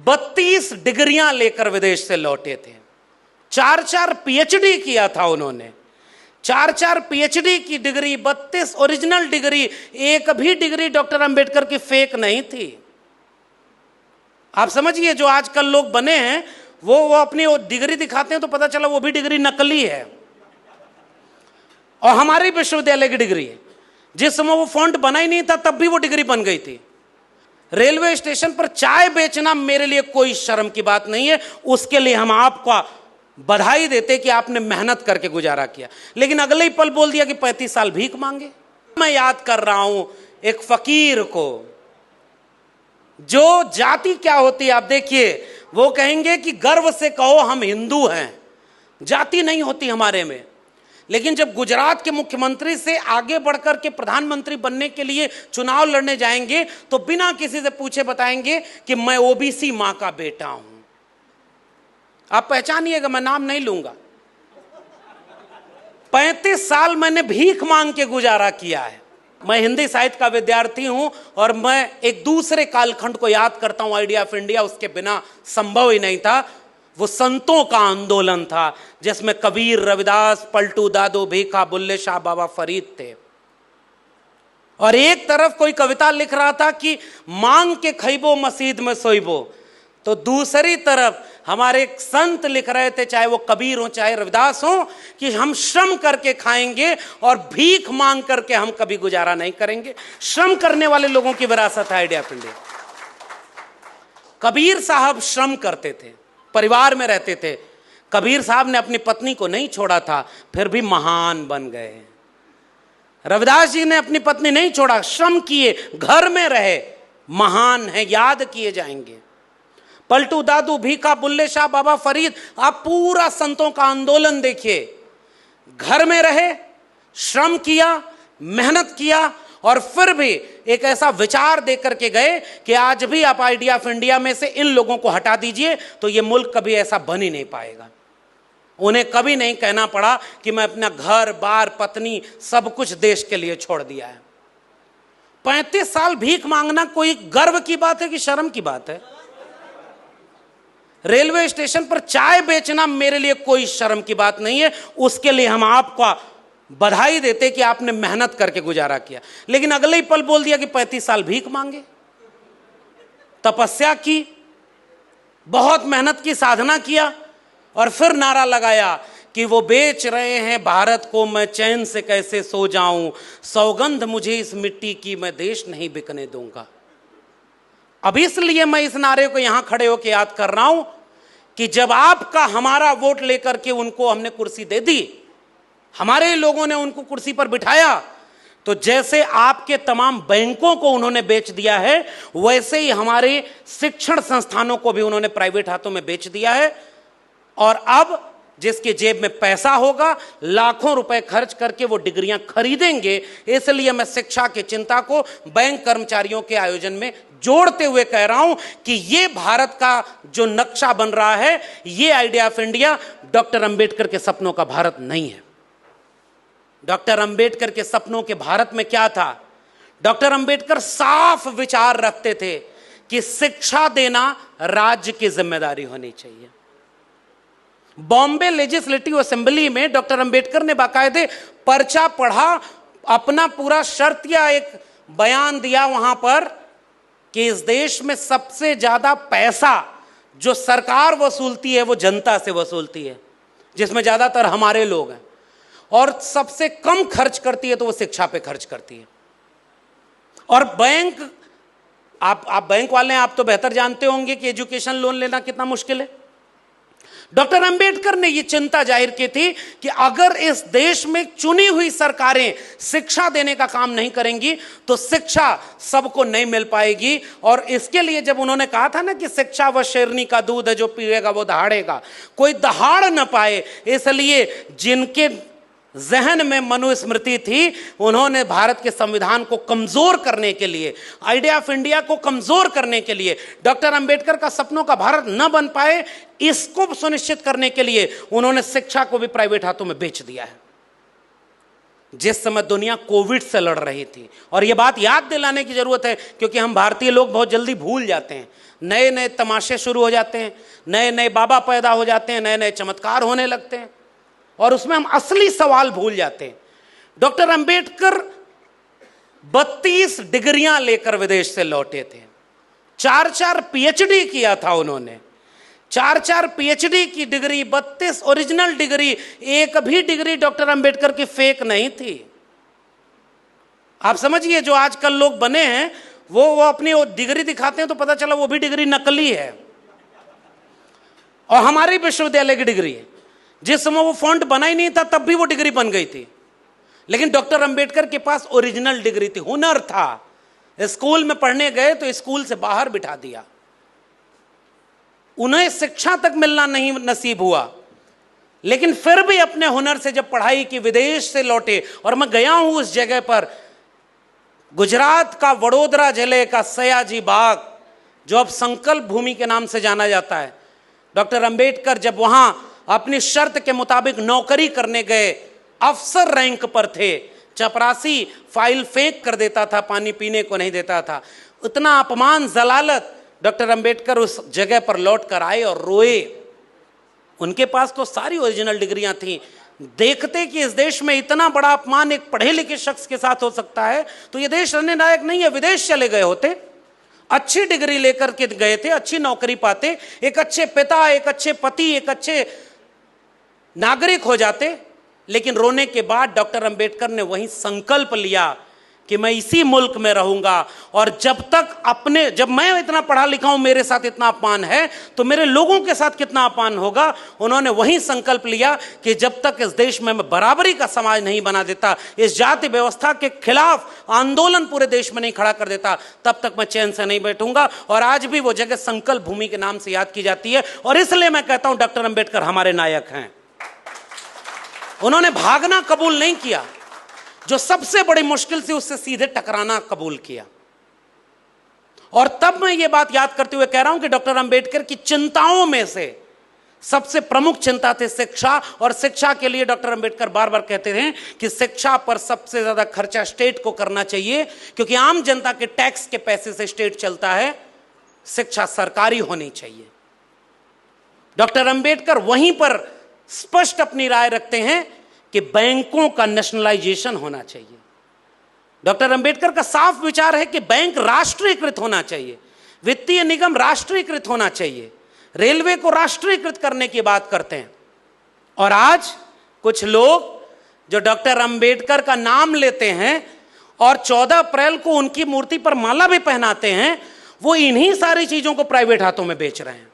32 डिग्रियां लेकर विदेश से लौटे थे। 4-4 पीएचडी किया था उन्होंने। 4-4 पीएचडी की डिग्री, 32 ओरिजिनल डिग्री, एक भी डिग्री डॉक्टर अंबेडकर की फेक नहीं थी। आप समझिए, जो आजकल लोग बने हैं वो अपनी डिग्री दिखाते हैं तो पता चला वो भी डिग्री नकली है। और हमारी विश्वविद्यालय की डिग्री है, जिस समय वो फॉन्ट बना ही नहीं था तब भी वो डिग्री बन गई थी। रेलवे स्टेशन पर चाय बेचना मेरे लिए कोई शर्म की बात नहीं है, उसके लिए हम आपको बधाई देते कि आपने मेहनत करके गुजारा किया। लेकिन अगले ही पल बोल दिया कि 35 साल भीख मांगे। मैं याद कर रहा हूं एक फकीर को, जो जाति क्या होती है आप देखिए, वो कहेंगे कि गर्व से कहो हम हिंदू हैं, जाति नहीं होती हमारे में। लेकिन जब गुजरात के मुख्यमंत्री से आगे बढ़कर के प्रधानमंत्री बनने के लिए चुनाव लड़ने जाएंगे तो बिना किसी से पूछे बताएंगे कि मैं ओबीसी मां का बेटा हूं। आप पहचानिएगा, मैं नाम नहीं लूंगा। 35 साल मैंने भीख मांग के गुजारा किया है। मैं हिंदी साहित्य का विद्यार्थी हूं और मैं एक दूसरे कालखंड को याद करता हूं, आइडिया ऑफ इंडिया उसके बिना संभव ही नहीं था। वो संतों का आंदोलन था जिसमें कबीर, रविदास, पलटू दादू, भीखा, बुल्ले शाह, बाबा फरीद थे। और एक तरफ कोई कविता लिख रहा था कि मांग के खइबो मस्जिद में सोइबो, तो दूसरी तरफ हमारे एक संत लिख रहे थे, चाहे वो कबीर हो चाहे रविदास हो, कि हम श्रम करके खाएंगे और भीख मांग करके हम कभी गुजारा नहीं करेंगे। श्रम करने वाले लोगों की विरासत है आइडिया ऑफ इंडिया। कबीर साहब श्रम करते थे, परिवार में रहते थे। कबीर साहब ने अपनी पत्नी को नहीं छोड़ा था, फिर भी महान बन गए। रविदास जी ने अपनी पत्नी नहीं छोड़ा, श्रम किए, घर में रहे, महान है, याद किए जाएंगे। पलटू दादू, भीखा, बुल्ले शाह, बाबा फरीद, आप पूरा संतों का आंदोलन देखिए। घर में रहे, श्रम किया, मेहनत किया और फिर भी एक ऐसा विचार देकर के गए कि आज भी आप आइडिया ऑफ इंडिया में से इन लोगों को हटा दीजिए तो ये मुल्क कभी ऐसा बन ही नहीं पाएगा। उन्हें कभी नहीं कहना पड़ा कि मैं अपना घर बार, पत्नी, सब कुछ देश के लिए छोड़ दिया है। 35 साल भीख मांगना कोई गर्व की बात है कि शर्म की बात है? रेलवे स्टेशन पर चाय बेचना मेरे लिए कोई शर्म की बात नहीं है, उसके लिए हम आपको बधाई देते कि आपने मेहनत करके गुजारा किया। लेकिन अगले ही पल बोल दिया कि 35 साल भीख मांगे। तपस्या की, बहुत मेहनत की, साधना किया और फिर नारा लगाया कि वो बेच रहे हैं भारत को, मैं चैन से कैसे सो जाऊं, सौगंध मुझे इस मिट्टी की, मैं देश नहीं बिकने दूंगा। अब इसलिए मैं इस नारे को यहां खड़े होकर याद कर रहा हूं कि जब आपका हमारा वोट लेकर के उनको हमने कुर्सी दे दी, हमारे लोगों ने उनको कुर्सी पर बिठाया, तो जैसे आपके तमाम बैंकों को उन्होंने बेच दिया है, वैसे ही हमारे शिक्षण संस्थानों को भी उन्होंने प्राइवेट हाथों में बेच दिया है। और अब जिसके जेब में पैसा होगा, लाखों रुपए खर्च करके वो डिग्रियां खरीदेंगे। इसलिए मैं शिक्षा की चिंता को बैंक कर्मचारियों के आयोजन में जोड़ते हुए कह रहा हूं कि ये भारत का जो नक्शा बन रहा है, ये idea of India doctor Ambedkar के सपनों का भारत नहीं है। डॉक्टर अंबेडकर के सपनों के भारत में क्या था? डॉक्टर अंबेडकर साफ विचार रखते थे कि शिक्षा देना राज्य की जिम्मेदारी होनी चाहिए। बॉम्बे लेजिस्लेटिव असेंबली में डॉक्टर अंबेडकर ने बाकायदे पर्चा पढ़ा, अपना पूरा शर्त या एक बयान दिया वहां पर कि इस देश में सबसे ज्यादा पैसा जो सरकार वसूलती है वो जनता से वसूलती है, जिसमें ज्यादातर हमारे लोग हैं, और सबसे कम खर्च करती है तो वो शिक्षा पे खर्च करती है। और बैंक, आप बैंक वाले हैं, आप तो बेहतर जानते होंगे कि एजुकेशन लोन लेना कितना मुश्किल है। डॉक्टर अंबेडकर ने यह चिंता जाहिर की थी कि अगर इस देश में चुनी हुई सरकारें शिक्षा देने का काम नहीं करेंगी तो शिक्षा सबको नहीं मिल पाएगी। और इसके लिए जब उन्होंने कहा था ना कि शिक्षा व शेरनी का दूध है, जो पिएगा वो दहाड़ेगा, कोई दहाड़ न पाए, इसलिए जिनके जहन में मनुस्मृति थी, उन्होंने भारत के संविधान को कमजोर करने के लिए, आइडिया ऑफ इंडिया को कमजोर करने के लिए, डॉक्टर अंबेडकर का सपनों का भारत न बन पाए, इसको सुनिश्चित करने के लिए उन्होंने शिक्षा को भी प्राइवेट हाथों में बेच दिया है। जिस समय दुनिया कोविड से लड़ रही थी। और ये बात याद दिलाने की जरूरत है, क्योंकि हम भारतीय लोग बहुत जल्दी भूल जाते हैं। नए नए तमाशे शुरू हो जाते हैं, नए नए बाबा पैदा हो जाते हैं, नए नए चमत्कार होने लगते हैं, और उसमें हम असली सवाल भूल जाते हैं। डॉक्टर अंबेडकर 32 डिग्रियां लेकर विदेश से लौटे थे। 4-4 पीएचडी किया था उन्होंने। 4-4 पीएचडी की डिग्री, 32 ओरिजिनल डिग्री। एक भी डिग्री डॉक्टर अंबेडकर की फेक नहीं थी। आप समझिए, जो आजकल लोग बने हैं वो अपनी डिग्री दिखाते हैं तो पता चला वो भी डिग्री नकली है। और हमारी विश्वविद्यालय की डिग्री है, जिस समय वो फॉन्ट बना ही नहीं था तब भी वो डिग्री बन गई थी। लेकिन डॉक्टर अंबेडकर के पास ओरिजिनल डिग्री थी, हुनर था। स्कूल में पढ़ने गए तो स्कूल से बाहर बिठा दिया। उन्हें शिक्षा तक मिलना नहीं नसीब हुआ, लेकिन फिर भी अपने हुनर से जब पढ़ाई की, विदेश से लौटे। और मैं गया हूं उस जगह पर, गुजरात का वडोदरा जिले का सयाजी बाग, जो अब संकल्प भूमि के नाम से जाना जाता है। डॉक्टर अंबेडकर जब वहां अपनी शर्त के मुताबिक नौकरी करने गए, अफसर रैंक पर थे, चपरासी फाइल फेंक कर देता था, पानी पीने को नहीं देता था। उतना अपमान, जलालत। डॉक्टर अंबेडकर उस जगह पर लौट कर आए और रोए। उनके पास तो सारी ओरिजिनल डिग्रियां थी। देखते कि इस देश में इतना बड़ा अपमान एक पढ़े लिखे शख्स के साथ हो सकता है तो ये देश रहने लायक नहीं है, विदेश चले गए होते। अच्छी डिग्री लेकर के गए थे, अच्छी नौकरी पाते, एक अच्छे पिता, एक अच्छे पति, एक अच्छे नागरिक हो जाते। लेकिन रोने के बाद डॉक्टर अंबेडकर ने वही संकल्प लिया कि मैं इसी मुल्क में रहूंगा, और जब मैं इतना पढ़ा लिखा हूं, मेरे साथ इतना अपमान है, तो मेरे लोगों के साथ कितना अपमान होगा। उन्होंने वही संकल्प लिया कि जब तक इस देश में मैं बराबरी का समाज नहीं बना देता, इस जाति व्यवस्था के खिलाफ आंदोलन पूरे देश में नहीं खड़ा कर देता, तब तक मैं चैन से नहीं बैठूंगा। और आज भी वो जगह संकल्प भूमि के नाम से याद की जाती है। और इसलिए मैं कहता हूं डॉक्टर अंबेडकर हमारे नायक हैं। उन्होंने भागना कबूल नहीं किया, जो सबसे बड़ी मुश्किल थी उससे सीधे टकराना कबूल किया। और तब मैं ये बात याद करते हुए कह रहा हूं कि डॉक्टर अंबेडकर की चिंताओं में से सबसे प्रमुख चिंता थी शिक्षा। और शिक्षा के लिए डॉक्टर अंबेडकर बार बार कहते थे कि शिक्षा पर सबसे ज्यादा खर्चा स्टेट को करना चाहिए, क्योंकि आम जनता के टैक्स के पैसे से स्टेट चलता है। शिक्षा सरकारी होनी चाहिए। डॉक्टर अंबेडकर वहीं पर स्पष्ट अपनी राय रखते हैं कि बैंकों का नेशनलाइजेशन होना चाहिए। डॉक्टर अंबेडकर का साफ विचार है कि बैंक राष्ट्रीयकृत होना चाहिए, वित्तीय निगम राष्ट्रीयकृत होना चाहिए, रेलवे को राष्ट्रीयकृत करने की बात करते हैं। और आज कुछ लोग जो डॉक्टर अंबेडकर का नाम लेते हैं और 14 अप्रैल को उनकी मूर्ति पर माला भी पहनाते हैं, वो इन्हीं सारी चीजों को प्राइवेट हाथों में बेच रहे हैं।